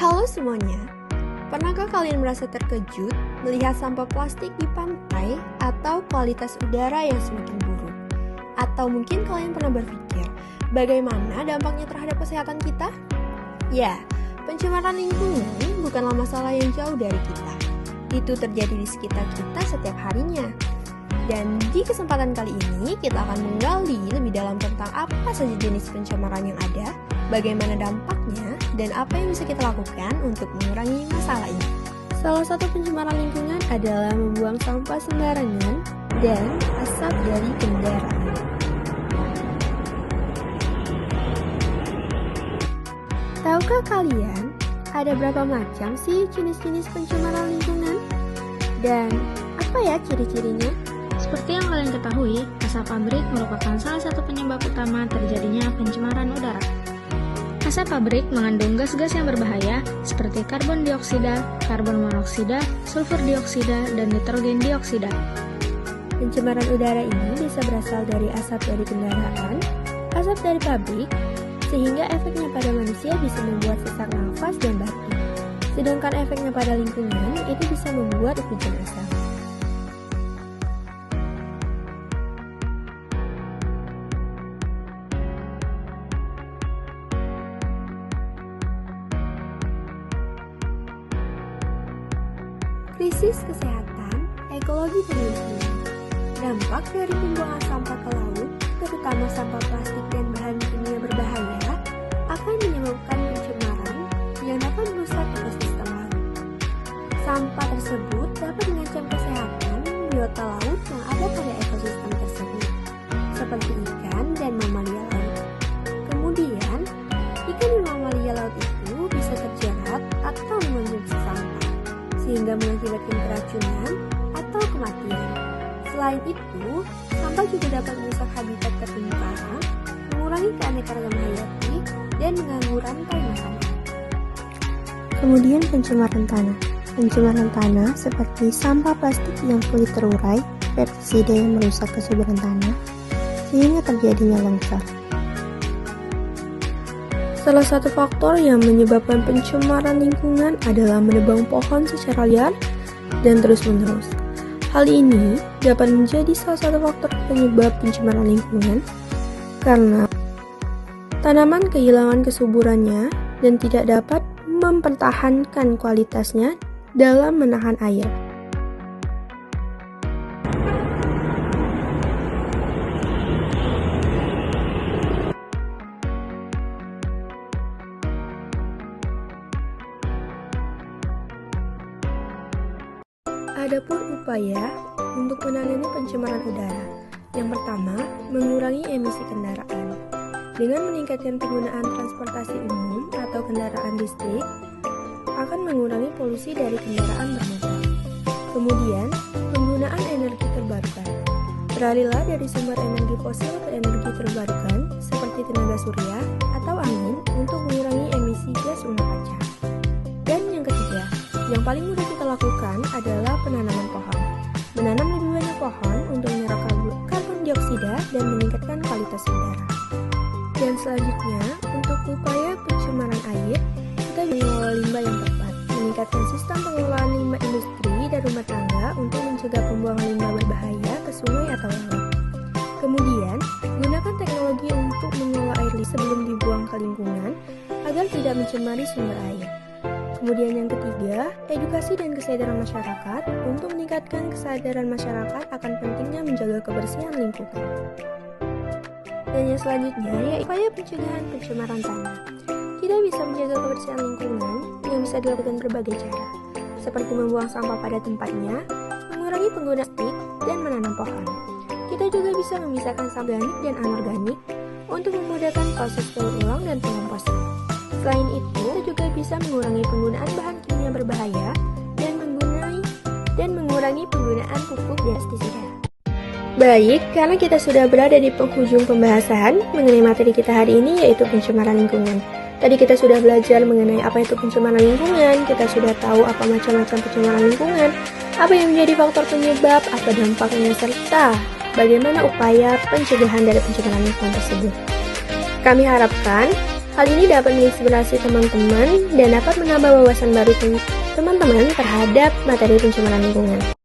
Halo semuanya, pernahkah kalian merasa terkejut melihat sampah plastik di pantai atau kualitas udara yang semakin buruk? Atau mungkin kalian pernah berpikir, bagaimana dampaknya terhadap kesehatan kita? Ya, pencemaran lingkungan bukanlah masalah yang jauh dari kita. Itu terjadi di sekitar kita setiap harinya. Dan di kesempatan kali ini kita akan menggali lebih dalam tentang apa saja jenis pencemaran yang ada, bagaimana dampaknya, dan apa yang bisa kita lakukan untuk mengurangi masalah ini. Salah satu pencemaran lingkungan adalah membuang sampah sembarangan dan asap dari kendaraan. Tahukah kalian ada berapa macam sih jenis-jenis pencemaran lingkungan? Dan apa ya ciri-cirinya? Seperti yang kalian ketahui, asap pabrik merupakan salah satu penyebab utama terjadinya pencemaran udara. Asap pabrik mengandung gas-gas yang berbahaya seperti karbon dioksida, karbon monoksida, sulfur dioksida, dan nitrogen dioksida. Pencemaran udara ini bisa berasal dari asap dari kendaraan, asap dari pabrik, sehingga efeknya pada manusia bisa membuat sesak nafas dan batuk. Sedangkan efeknya pada lingkungan itu bisa membuat hujan asap. Krisis kesehatan, ekologi dan lingkungan. Dampak dari pembuangan sampah ke laut, terutama sampah plastik dan bahan kimia berbahaya, akan menyebabkan pencemaran yang dapat merusak ekosistem laut. Sampah tersebut dapat mengancam kesehatan biota laut yang ada pada ekosistem tersebut, seperti ikan dan mamalia laut. Kemudian, ikan dan mamalia laut itu bisa terjerat atau mengonsumsi sampah, sehingga mengakibatkan keracunan atau kematian. Selain itu, sampah juga dapat merusak habitat terumbu karang, mengurangi keanekaragaman hayati, dan mengganggu rantai makanan. Kemudian pencemaran tanah. Pencemaran tanah seperti sampah plastik yang sulit terurai, pestisida yang merusak kesuburan tanah, sehingga terjadinya longsor. Salah satu faktor yang menyebabkan pencemaran lingkungan adalah menebang pohon secara liar dan terus-menerus. Hal ini dapat menjadi salah satu faktor penyebab pencemaran lingkungan karena tanaman kehilangan kesuburannya dan tidak dapat mempertahankan kualitasnya dalam menahan air. Adapun upaya untuk menangani pencemaran udara. Yang pertama, mengurangi emisi kendaraan. Dengan meningkatkan penggunaan transportasi umum atau kendaraan listrik, akan mengurangi polusi dari kendaraan bermotor. Kemudian, penggunaan energi terbarukan. Beralihlah dari sumber energi fosil ke energi terbarukan seperti tenaga surya atau angin untuk mengurangi emisi gas rumah kaca. Dan yang ketiga, yang paling mudah kita lakukan adalah penanaman pohon. Menanam lebih banyak pohon untuk menyerap karbon dioksida dan meningkatkan kualitas udara. Dan selanjutnya, untuk upaya pencemaran air, kita mengelola limbah yang tepat, meningkatkan sistem pengelolaan limbah industri dan rumah tangga untuk mencegah pembuangan limbah berbahaya ke sungai atau laut. Kemudian, gunakan teknologi untuk mengelola air sebelum dibuang ke lingkungan agar tidak mencemari sumber air. Kemudian yang ketiga, edukasi dan kesadaran masyarakat untuk meningkatkan kesadaran masyarakat akan pentingnya menjaga kebersihan lingkungan. Dan yang selanjutnya yaitu upaya pencegahan pencemaran tanah. Kita bisa menjaga kebersihan lingkungan yang bisa dilakukan berbagai cara, seperti membuang sampah pada tempatnya, mengurangi penggunaan plastik, dan menanam pohon. Kita juga bisa memisahkan sampah organik dan anorganik untuk memudahkan proses daur ulang dan pengomposan. Selain itu, kita juga bisa mengurangi penggunaan bahan kimia berbahaya dan mengurangi penggunaan pupuk dan pestisida. Baik, karena kita sudah berada di penghujung pembahasan mengenai materi kita hari ini yaitu pencemaran lingkungan. Tadi kita sudah belajar mengenai apa itu pencemaran lingkungan, kita sudah tahu apa macam-macam pencemaran lingkungan, apa yang menjadi faktor penyebab, apa dampaknya, serta bagaimana upaya pencegahan dari pencemaran lingkungan tersebut. Kami harapkan Hal ini dapat menginspirasi teman-teman dan dapat menambah wawasan baru teman-teman terhadap materi pencemaran lingkungan.